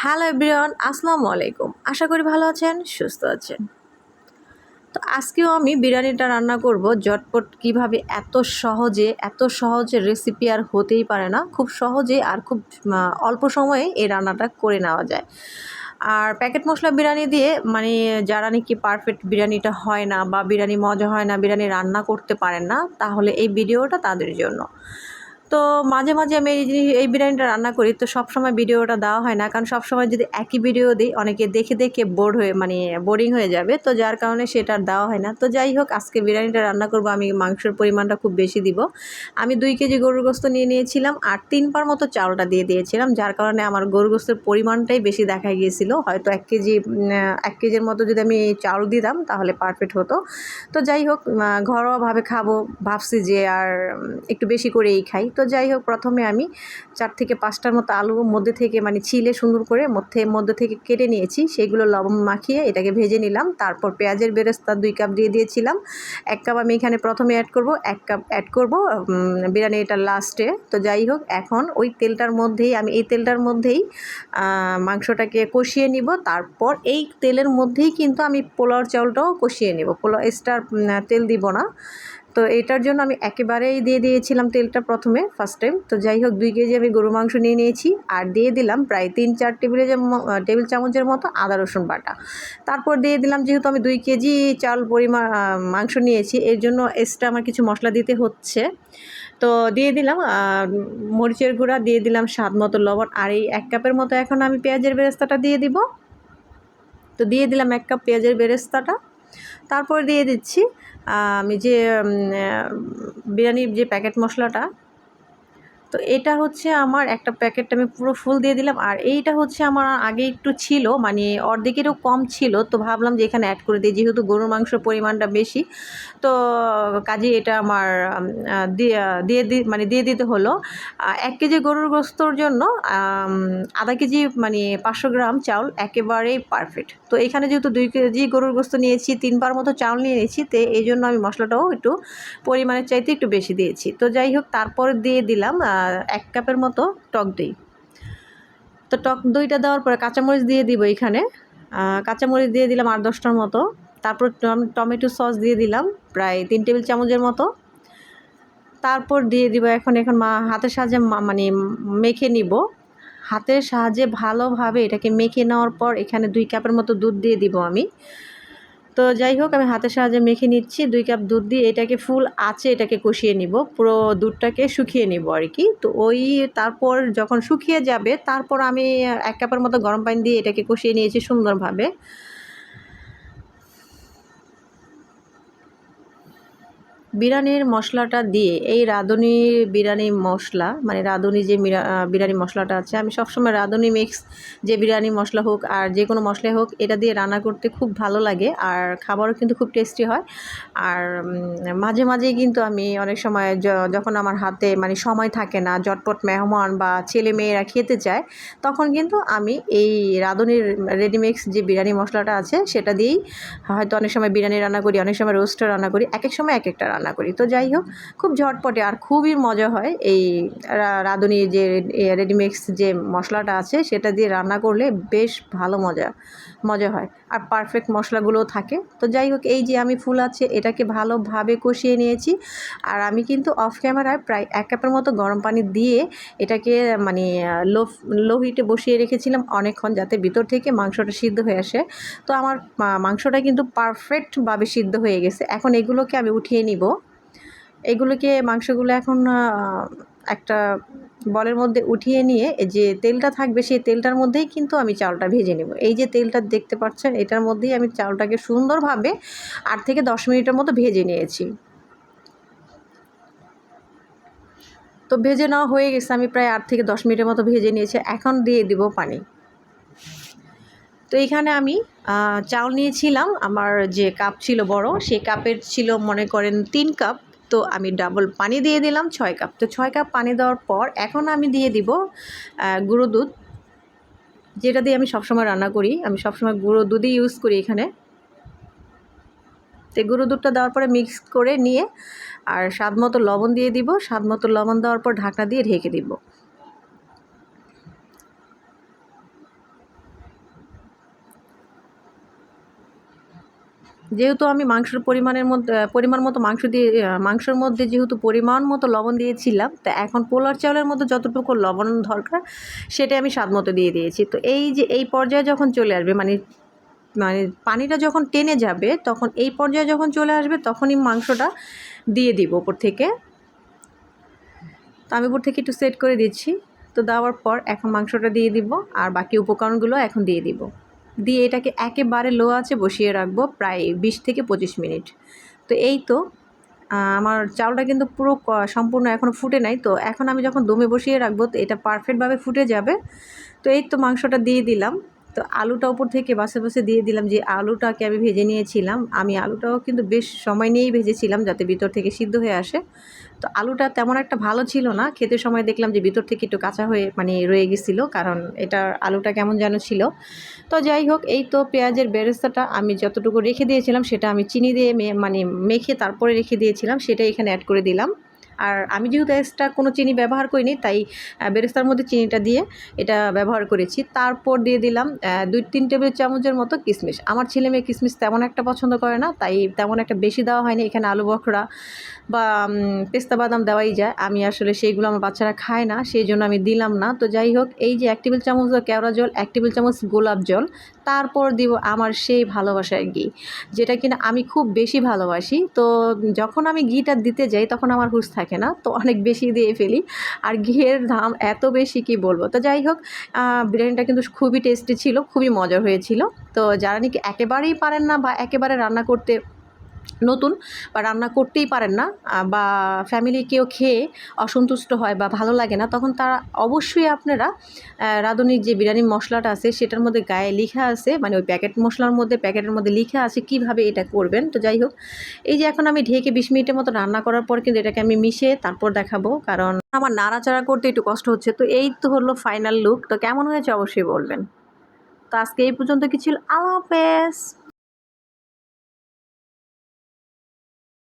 Hello everyone, আসসালামু আলাইকুম। আশা করি ভালো আছেন, সুস্থ আছেন। তো আজকেও আমি বিরিয়ানিটা রান্না করব ঝটপট কিভাবে। এত সহজে রেসিপি আর হতেই পারে না। খুব সহজে আর খুব অল্প সময়ে এই রান্নাটা করে নেওয়া যায়। আর প্যাকেট মশলা বিরিয়ানি দিয়ে মানে যারা নাকি পারফেক্ট বিরিয়ানিটা হয় না বা বিরিয়ানি মজা হয় না, বিরিয়ানি রান্না করতে পারেন না, তাহলে এই ভিডিওটা তাদের জন্য। তো মাঝে মাঝে আমি এই বিরিয়ানিটা রান্না করি, তো সবসময় ভিডিওটা দেওয়া হয় না, কারণ সবসময় যদি একই ভিডিও দিই অনেকে দেখে দেখে বোরিং হয়ে যাবে, তো যার কারণে সেটা আর দেওয়া হয় না। তো যাই হোক, আজকে বিরিয়ানিটা রান্না করব। আমি মাংসের পরিমাণটা খুব বেশি দিব। আমি 2 কেজি গরুর গোস্ত নিয়ে নিয়েছিলাম আর 3 পার মতো চাউলটা দিয়ে দিয়েছিলাম, যার কারণে আমার গরুর গোস্তের পরিমাণটাই বেশি দেখা গিয়েছিল। হয়তো 1 কেজির মতো যদি আমি চাউল দিতাম তাহলে পারফেক্ট হতো। তো যাই হোক, ঘরোয়াভাবে খাবো ভাবছি যে আর একটু বেশি করেই খাই। তো যাই হোক, প্রথমে আমি 4 থেকে 5টার মতো আলু মধ্যে থেকে ছিলে সুন্দর করে মধ্যে থেকে কেটে নিয়েছি। সেগুলো লবণ মাখিয়ে এটাকে ভেজে নিলাম। তারপর পেঁয়াজের বেরেস্তা 2 কাপ দিয়ে দিয়েছিলাম। 1 কাপ আমি এখানে প্রথমে অ্যাড করব, 1 কাপ অ্যাড করব বিরিয়ানিটার লাস্টে। তো যাই হোক, এখন ওই তেলটার মধ্যেই এই তেলটার মধ্যেই মাংসটাকে কষিয়ে নিব। তারপর এই তেলের মধ্যেই কিন্তু আমি পোলাওর চাউলটাও কষিয়ে নেব। পোলাও এক্সট্রা তেল দিব না। তো এটার জন্য আমি একেবারেই দিয়ে দিয়েছিলাম তেলটা ফার্স্ট টাইম। তো যাই হোক, 2 কেজি আমি গরু মাংস নিয়ে নিয়েছি আর দিয়ে দিলাম প্রায় 3-4 টেবিল চামচের মতো আদা রসুন বাটা। তারপর দিয়ে দিলাম, যেহেতু আমি 2 কেজি চাল পরিমাণ মাংস নিয়েছি, এর জন্য এক্সট্রা আমার কিছু মশলা দিতে হচ্ছে। তো দিয়ে দিলাম মরিচের গুঁড়া, দিয়ে দিলাম স্বাদ মতো লবণ, আর এই 1 কাপের মতো এখন আমি পেঁয়াজের বেরেস্তাটা দিয়ে দিব। তো দিয়ে দিলাম 1 কাপ পেঁয়াজের বেরেস্তাটা। তারপর দিয়ে দিচ্ছি আমি যে বিরিয়ানির যে প্যাকেট মশলাটা, তো এটা হচ্ছে আমার একটা প্যাকেট আমি পুরো ফুল দিয়ে দিলাম। আর এইটা হচ্ছে আমার আগে একটু ছিল, অর্ধেকেরও কম ছিল, তো ভাবলাম যে এখানে অ্যাড করে দিই, যেহেতু গরুর মাংসের পরিমাণটা বেশি। তো কাজেই এটা আমার দিয়ে দিতে হলো। 1 কেজি গরুর গোস্তর জন্য আধা কেজি 500 গ্রাম চাউল একেবারেই পারফেক্ট। তো এখানে যেহেতু 2 কেজি গরুর গোস্ত নিয়েছি, 3 পার মতো চাউল নিয়ে নিয়েছি, তো এই জন্য আমি মশলাটাও একটু পরিমাণের চাইতে একটু বেশি দিয়েছি। তো যাই হোক, তারপর দিয়ে দিলাম 1 কাপের মতো টক দই। তো টক দইটা দেওয়ার পরে কাঁচামরিচ দিয়ে দিব এখানে। কাঁচামরিচ দিয়ে দিলাম 8-10টার মতো। তারপর টমেটো সস দিয়ে দিলাম প্রায় 3 টেবিল চামচের মতো। তারপর দিয়ে দিব এখন হাতের সাহায্যে মেখে নিব। হাতের সাহায্যে ভালোভাবে এটাকে মেখে নেওয়ার পর এখানে 2 কাপের মতো দুধ দিয়ে দিব আমি। তো যাই হোক, আমি হাতের সাহায্যে মেখে নিচ্ছি। 2 কাপ দুধ দিয়ে এটাকে ফুল আঁচে এটাকে কষিয়ে নিব, পুরো দুধটাকে শুকিয়ে নিব আর কি। তো তারপর যখন শুকিয়ে যাবে, তারপর আমি 1 কাপের মতো গরম পানি দিয়ে এটাকে কষিয়ে নিয়েছি সুন্দরভাবে। বিরিয়ানির মশলাটা দিয়ে এই রাঁধুনি বিরিয়ানি মশলা, রাঁধুনি যে বিরিয়ানি মশলাটা আছে, আমি সবসময় রাঁধুনি মিক্স যে বিরিয়ানি মশলা হোক আর যে কোনো মশলাই হোক, এটা দিয়ে রান্না করতে খুব ভালো লাগে আর খাবারও কিন্তু খুব টেস্টি হয়। আর মাঝেই কিন্তু আমি অনেক সময় যখন আমার হাতে সময় থাকে না, ঝটপট মেহমান বা ছেলে মেয়েরা খেতে চায়, তখন কিন্তু আমি এই রাঁধুনির রেডিমিক্স যে বিরিয়ানি মশলাটা আছে সেটা দিয়েই হয়তো অনেক সময় বিরিয়ানি রান্না করি, অনেক সময় রোস্টও রান্না করি, এক সময় এক একটা রান্না করি। তো যাই হোক, খুব ঝটপটে আর খুবই মজা হয় এই রাঁধুনি যে রেডিমিক্স যে মশলাটা আছে সেটা দিয়ে রান্না করলে বেশ ভালো মজা হয় আর পারফেক্ট মশলাগুলোও থাকে। তো যাই হোক, এই যে আমি ফুল আছে এটাকে ভালোভাবে কষিয়ে নিয়েছি। আর আমি কিন্তু অফ ক্যামেরায় প্রায় 1 কাপের মতো গরম পানি দিয়ে এটাকে লো হিটে বসিয়ে রেখেছিলাম অনেকক্ষণ, যাতে ভিতর থেকে মাংসটা সিদ্ধ হয়ে আসে। তো আমার মাংসটা কিন্তু পারফেক্টভাবে সিদ্ধ হয়ে গেছে। এখন এগুলোকে আমি উঠিয়ে নিব। মাংসগুলো এখন একটা বলের মধ্যে উঠিয়ে নিয়ে যে তেলটা থাকবে সেই তেলটার মধ্যেই কিন্তু আমি চাউলটা ভেজে নেব। এই যে তেলটা দেখতে পাচ্ছেন, এটার মধ্যেই আমি চাউলটাকে সুন্দরভাবে 8 থেকে 10 মিনিটের মতো ভেজে নিয়েছি। তো ভেজে নেওয়া হয়ে গেছে, আমি প্রায় 8 থেকে 10 মিনিটের মতো ভেজে নিয়েছি। এখন দিয়ে দিব পানি। তো এখানে আমি চাউল নিয়েছিলাম, আমার যে কাপ ছিল বড়, সেই কাপের ছিল মনে করেন 3 কাপ। তো আমি ডাবল পানি দিয়ে দিলাম 6 কাপ। তো 6 কাপ পানি দেওয়ার পর এখন আমি দিয়ে দিব গুঁড়ো দুধ, যেটা দিয়ে আমি সবসময় রান্না করি। আমি সবসময় গুঁড়ো দুধই ইউজ করি এখানে। তো গুঁড়ো দুধটা দেওয়ার পরে মিক্স করে নিয়ে আর স্বাদ মতো লবণ দিয়ে দিব। স্বাদ মতো লবণ দেওয়ার পর ঢাকনা দিয়ে ঢেকে দিব। যেহেতু আমি পরিমাণ মতো মাংসের মধ্যে যেহেতু পরিমাণ মতো লবণ দিয়েছিলাম, তা এখন পোলার চাউলের মধ্যে যতটুকু লবণ দরকার সেটাই আমি স্বাদ মতো দিয়ে দিয়েছি। তো এই যে এই পর্যায়ে যখন চলে আসবে, মানে মানে পানিটা যখন টেনে যাবে, তখন এই পর্যায়ে যখন চলে আসবে তখনই মাংসটা দিয়ে দিব উপর থেকে। তো আমি উপর থেকে একটু সেট করে দিচ্ছি। তো দেওয়ার পর এখন মাংসটা দিয়ে দিব, আর বাকি উপকরণগুলো এখন দিয়ে দিব। দিয়ে এটাকে একেবারে লো আঁচে বসিয়ে রাখবো প্রায় 20 থেকে 25 মিনিট। তো এই তো আমার চাউলটা কিন্তু পুরো সম্পূর্ণ এখনও ফুটে নাই। তো এখন আমি যখন দমে বসিয়ে রাখবো তো এটা পারফেক্টভাবে ফুটে যাবে। তো এই তো মাংসটা দিয়ে দিলাম। তো আলুটা উপর থেকে বাছে বাছে দিয়ে দিলাম, যে আলুটাকে আমি ভেজে নিয়েছিলাম। আমি আলুটাও কিন্তু বেশ সময় নিয়েই ভেজেছিলাম যাতে ভিতর থেকে সিদ্ধ হয়ে আসে। তো আলুটা তেমন একটা ভালো ছিল না, খেতে সময় দেখলাম যে ভিতর থেকে একটু কাঁচা হয়ে মানে রয়ে গেছিলো, কারণ এটার আলুটা কেমন যেন ছিল। তো যাই হোক, এই তো পেঁয়াজের বেরেস্তাটা আমি যতটুকু রেখে দিয়েছিলাম সেটা আমি চিনি দিয়ে মানে মেখে তারপরে রেখে দিয়েছিলাম, সেটা এখানে অ্যাড করে দিলাম। আর আমি যেহেতু এক্সট্রা কোনো চিনি ব্যবহার করিনি, তাই বেরেস্তার মধ্যে চিনিটা দিয়ে এটা ব্যবহার করেছি। তারপর দিয়ে দিলাম 2-3 টেবিল চামচের মতো কিশমিশ। আমার ছেলে মেয়ে কিশমিশ তেমন একটা পছন্দ করে না, তাই তেমন একটা বেশি দেওয়া হয়নি। এখানে আলু বখরা বা পেস্তা বাদাম দেওয়াই যায়। আমি আসলে সেইগুলো আমার বাচ্চারা খায় না, সেই জন্য আমি দিলাম না। তো যাই হোক, এই যে 1 টেবিল চামচ কেওড়া জল, 1 টেবিল চামচ গোলাপ জল, তারপর দিব আমার সেই ভালোবাসার ঘি, যেটা কিনা আমি খুব বেশি ভালোবাসি। তো যখন আমি ঘিটা দিতে যাই তখন আমার হুঁশ থাকে না, তো অনেক বেশি দিয়ে ফেলি। আর ঘিয়ের দাম এত বেশি কি বলবো। তো যাই হোক, বিরিয়ানিটা কিন্তু খুবই টেস্টি ছিল, খুবই মজার হয়েছিল। তো যারা নাকি একেবারেই পারেন না বা একেবারে রান্না করতে নতুন বা রান্না করতেই পারেন না, বা ফ্যামিলি কেউ খেয়ে অসন্তুষ্ট হয় বা ভালো লাগে না, তখন তারা অবশ্যই আপনারা রাঁধুনির যে বিরিয়ানি মশলাটা আছে সেটার মধ্যে গায়ে লেখা আছে, মানে ওই প্যাকেটের মধ্যে লেখা আছে কীভাবে এটা করবেন। তো যাই হোক, এই যে এখন আমি ঢেকে 20 মিনিটের মতো রান্না করার পর কিন্তু এটাকে আমি মিশিয়ে তারপর দেখাবো, কারণ আমার নাড়াচাড়া করতে একটু কষ্ট হচ্ছে। তো এই তো হলো ফাইনাল লুক। তো কেমন হয়েছে অবশ্যই বলবেন। তো আজকে এই পর্যন্ত কি ছিল। আল্লাহ হাফেজ।